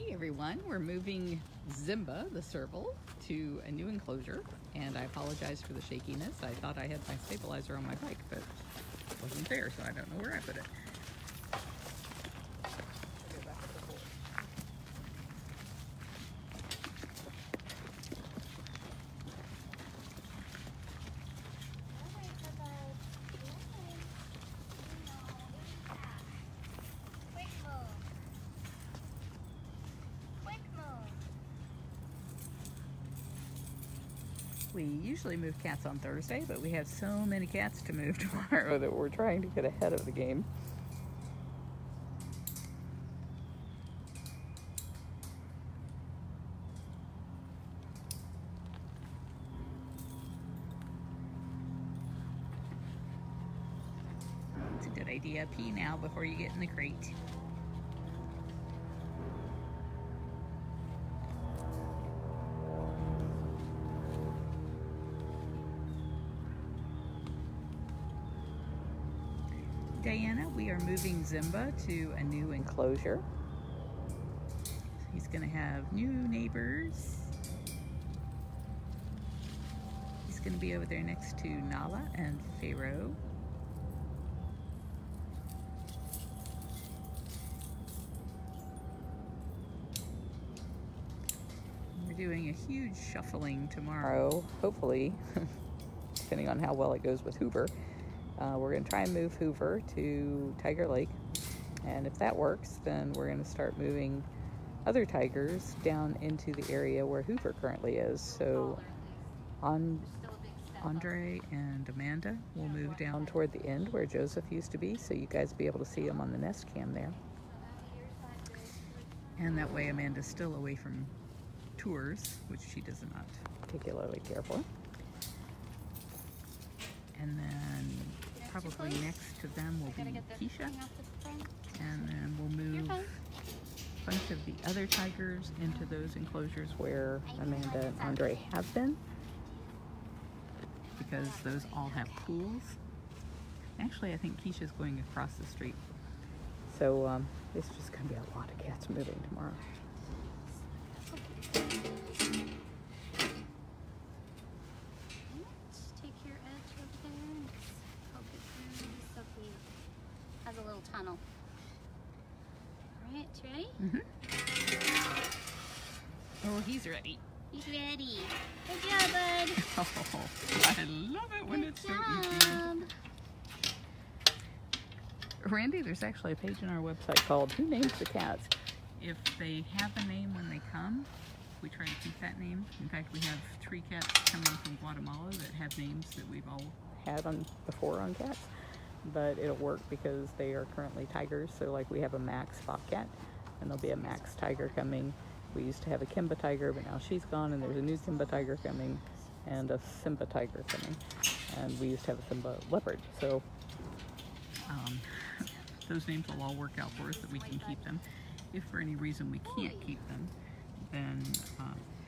Hey everyone, we're moving Zimba, the serval, to a new enclosure, and I apologize for the shakiness. I thought I had my stabilizer on my bike, but it wasn't there, so I don't know where I put it. We usually move cats on Thursday, but we have so many cats to move tomorrow that we're trying to get ahead of the game. It's a good idea. Pee now before you get in the crate. Diana, we are moving Zimba to a new enclosure. He's going to have new neighbors. He's going to be over there next to Nala and Pharaoh. We're doing a huge shuffling tomorrow, hopefully, depending on how well it goes with Hoover. We're going to try and move Hoover to Tiger Lake, and if that works, then we're going to start moving other tigers down into the area where Hoover currently is. So Andre and Amanda will move down toward the end where Joseph used to be, so you guys will be able to see him on the Nest Cam there. And that way Amanda's still away from tours, which she does not particularly care for. And then probably next to them will be Keisha, and then we'll move a bunch of the other tigers into those enclosures where Amanda and Andre have been, because those all have pools. Actually, I think Keisha's going across the street. So it's just going to be a lot of cats moving tomorrow. Has a little tunnel. All right, you ready? Mm-hmm. Oh, he's ready. He's ready. Good job, bud. Oh, I love it when it's so easy. Randy, there's actually a page on our website called Who Names the Cats? If they have a name when they come, we try to keep that name. In fact, we have 3 cats coming from Guatemala that have names that we've all had before on cats. But it'll work because they are currently tigers. So like we have a Max bobcat, and there'll be a Max tiger coming. We used to have a Kimba tiger, but now she's gone, and there's a new Kimba tiger coming and a Simba tiger coming. And we used to have a Simba leopard. So those names will all work out for us that we can keep them. If for any reason we can't keep them, then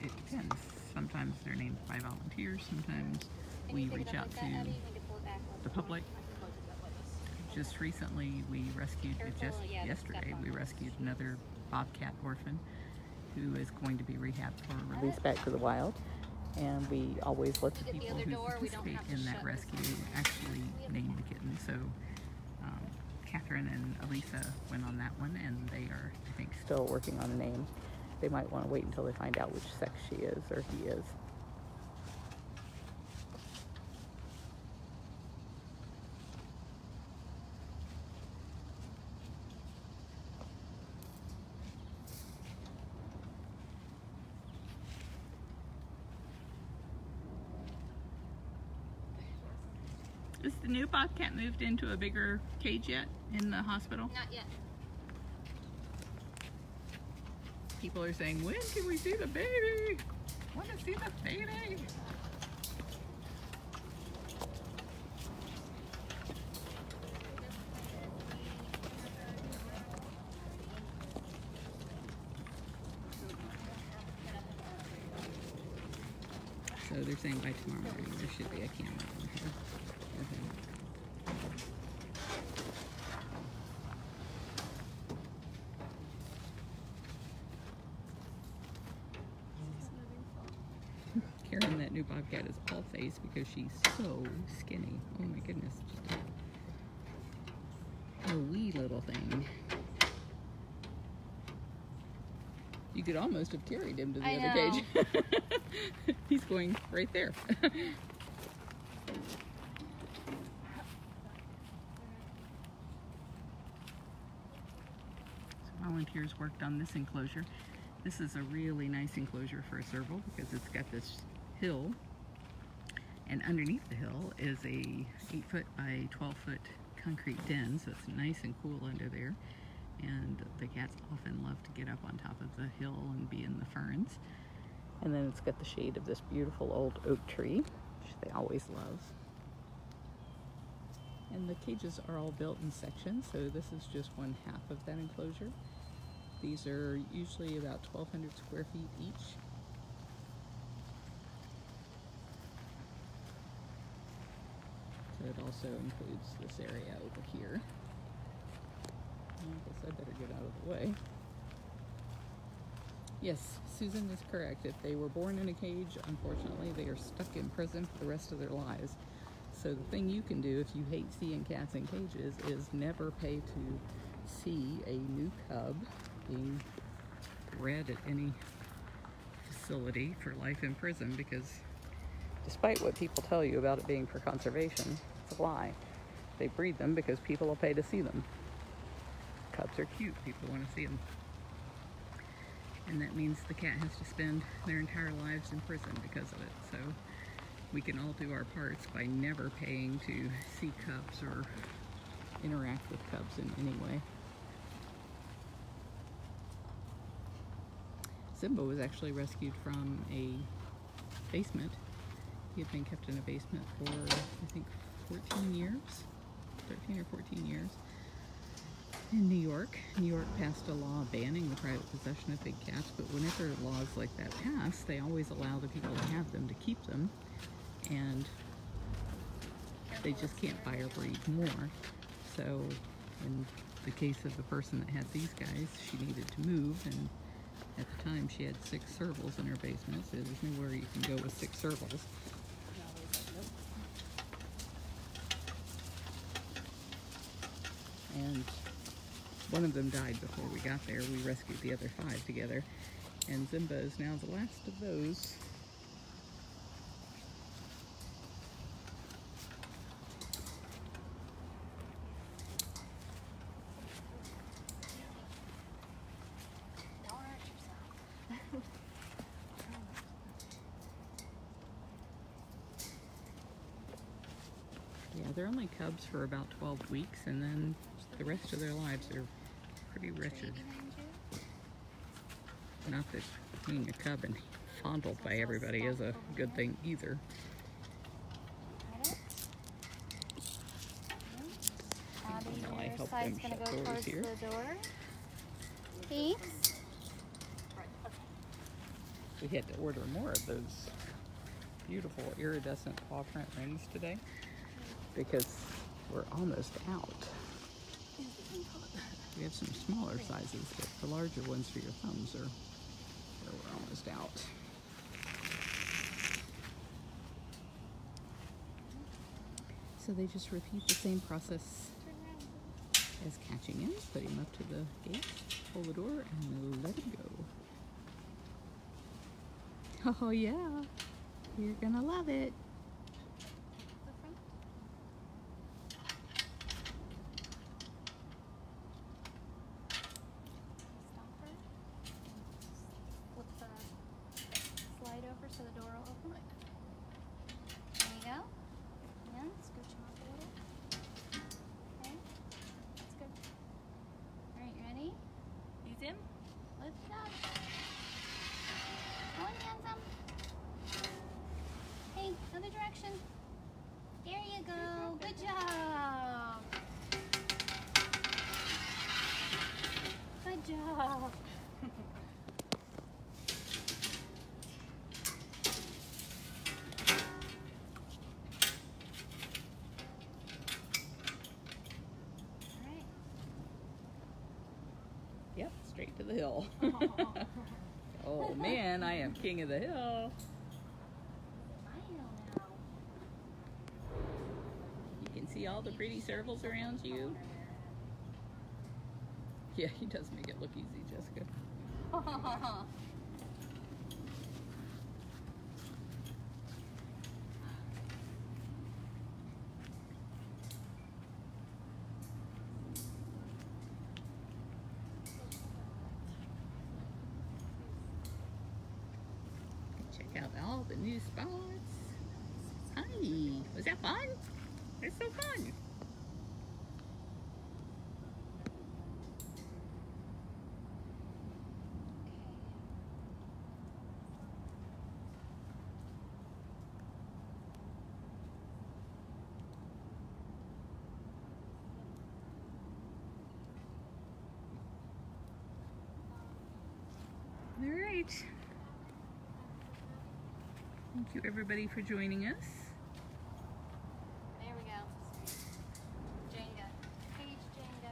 it depends. Sometimes they're named by volunteers. Sometimes we reach out to the public. Just recently, we rescued, yesterday, we rescued another bobcat orphan who is going to be rehabbed for release back to the wild. And we always let the people who participate in that rescue actually name the kitten. So Catherine and Elisa went on that one, and they are, I think, still working on a name. They might want to wait until they find out which sex she is or he is. Is the new bobcat moved into a bigger cage yet in the hospital? Not yet. People are saying, when can we see the baby? Want to see the baby? So they're saying by tomorrow morning there should be a camera on here. new bobcat is all face because she's so skinny. Oh my goodness, just a wee little thing. You could almost have carried him to the other cage. He's going right there. Volunteers worked on this enclosure. This is a really nice enclosure for a serval because it's got this hill, and underneath the hill is a 8-foot by 12-foot concrete den, so it's nice and cool under there. And the cats often love to get up on top of the hill and be in the ferns. And then it's got the shade of this beautiful old oak tree, which they always love. And the cages are all built in sections, so this is just 1/2 of that enclosure. These are usually about 1,200 square feet each. So it also includes this area over here. I guess I better get out of the way. Yes, Susan is correct. If they were born in a cage, unfortunately, they are stuck in prison for the rest of their lives. So the thing you can do if you hate seeing cats in cages is never pay to see a new cub being bred at any facility for life in prison, because despite what people tell you about it being for conservation, it's a lie. They breed them because people will pay to see them. Cubs are cute. People want to see them. And that means the cat has to spend their entire lives in prison because of it. So we can all do our parts by never paying to see cubs or interact with cubs in any way. Zimba was actually rescued from a basement. He had been kept in a basement for, I think, 14 years, 13 or 14 years. In New York. New York passed a law banning the private possession of big cats, but whenever laws like that pass, they always allow the people to have them to keep them, and they just can't buy or breed more. So in the case of the person that had these guys, she needed to move, and at the time she had 6 servals in her basement, so there's nowhere you can go with 6 servals. And one of them died before we got there. We rescued the other 5 together. And Zimba is now the last of those. Don't hurt yourself. Yeah, they're only cubs for about 12 weeks, and then the rest of their lives are pretty wretched. Not that being a cub and fondled by everybody is a good thing either. Now I help them shut doors here. Thanks. We had to order more of those beautiful iridescent paw print rings today because we're almost out. We have some smaller sizes, but the larger ones for your thumbs are where we're almost out. So they just repeat the same process as catching him. Put him up to the gate, pull the door, and let him go. Oh yeah, you're gonna love it. So the door will open. There you go. And scooch him up a little. Okay. That's good. Alright, you ready? Use him. Lift it up. Go in, handsome. Hey, other direction. There you go. Good job. Good job. Yep, straight to the hill. Oh man, I am king of the hill. see all the pretty servals around you? Yeah, he does make it look easy, Jessica. Check out all the new spots. Hi, was that fun? It's so fun. All right. Thank you everybody for joining us. There we go. Jenga. Cage Jenga.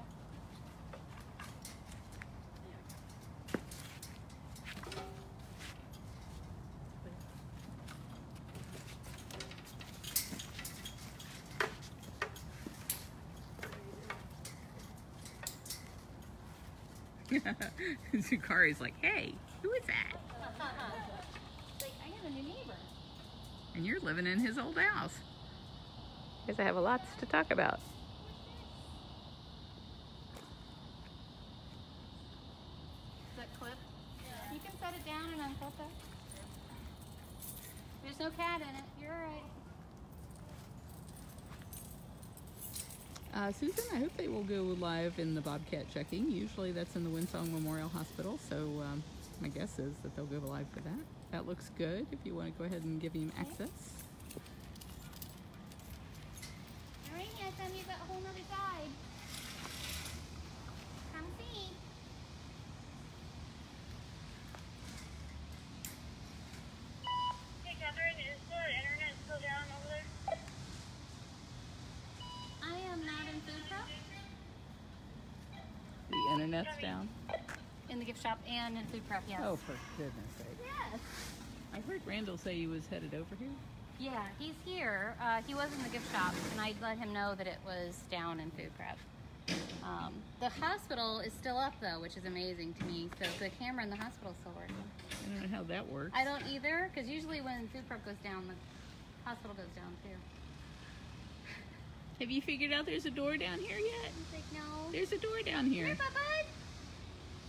Zukari's like, hey, who is that? Like, I have a new neighbor. And you're living in his old house. Guess I have lots to talk about. Is that clip? You can set it down and unclip it. There's no cat in it. You're alright. Susan, I hope they will go live in the Bobcat checking. Usually that's in the Winsong Memorial Hospital, so my guess is that they'll go live for that. That looks good if you want to go ahead and give him access. Alright, Handsome, you've got a whole nother side. Come see. Hey Catherine, is the internet still down over there? I am not in food prep. The internet's down. In the gift shop and in food prep, yes. Oh, for goodness sake. Yes. I heard Randall say he was headed over here. Yeah, he's here. He was in the gift shop, and I let him know that it was down in food prep. The hospital is still up, though, which is amazing to me. So the camera in the hospital is still working. I don't know how that works. I don't either, because usually when food prep goes down, the hospital goes down, too. Have you figured out there's a door down here yet? He's like, no. There's a door down here. Here, bud.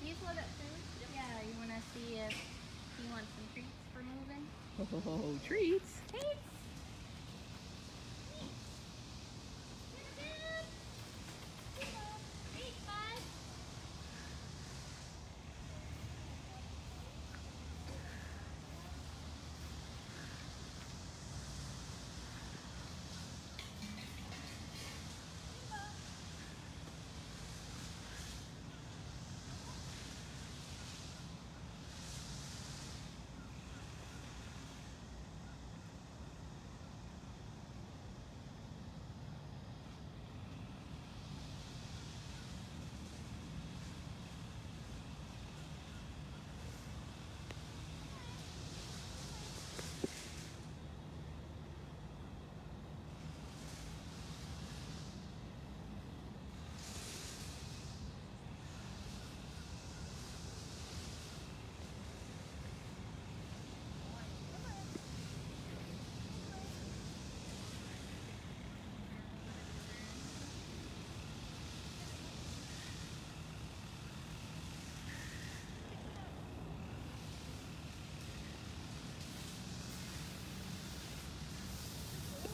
Do you love that food? Yeah, you want to see if you want some treats for moving? Oh, treats. Treats.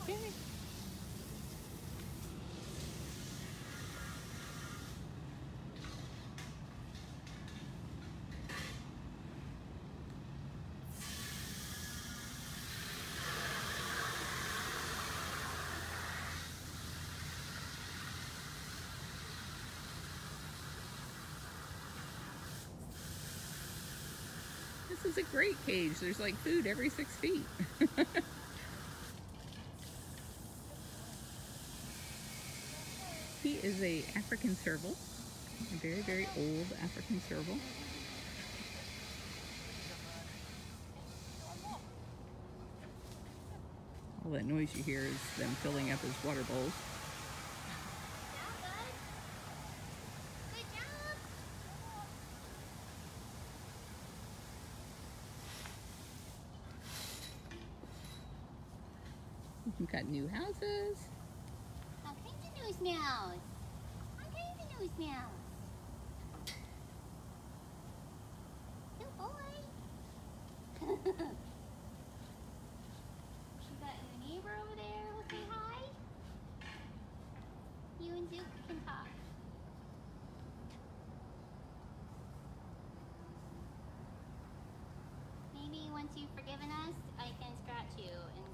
Okay. This is a great cage. There's like food every 6 feet. He is a African serval, a very, very old African serval. All that noise you hear is them filling up his water bowls. We've got new houses. All kinds of new smells. All kinds of new smells. Good boy. You got your neighbor over there who'll say hi. You and Zook can talk. Maybe once you've forgiven us, I can scratch you and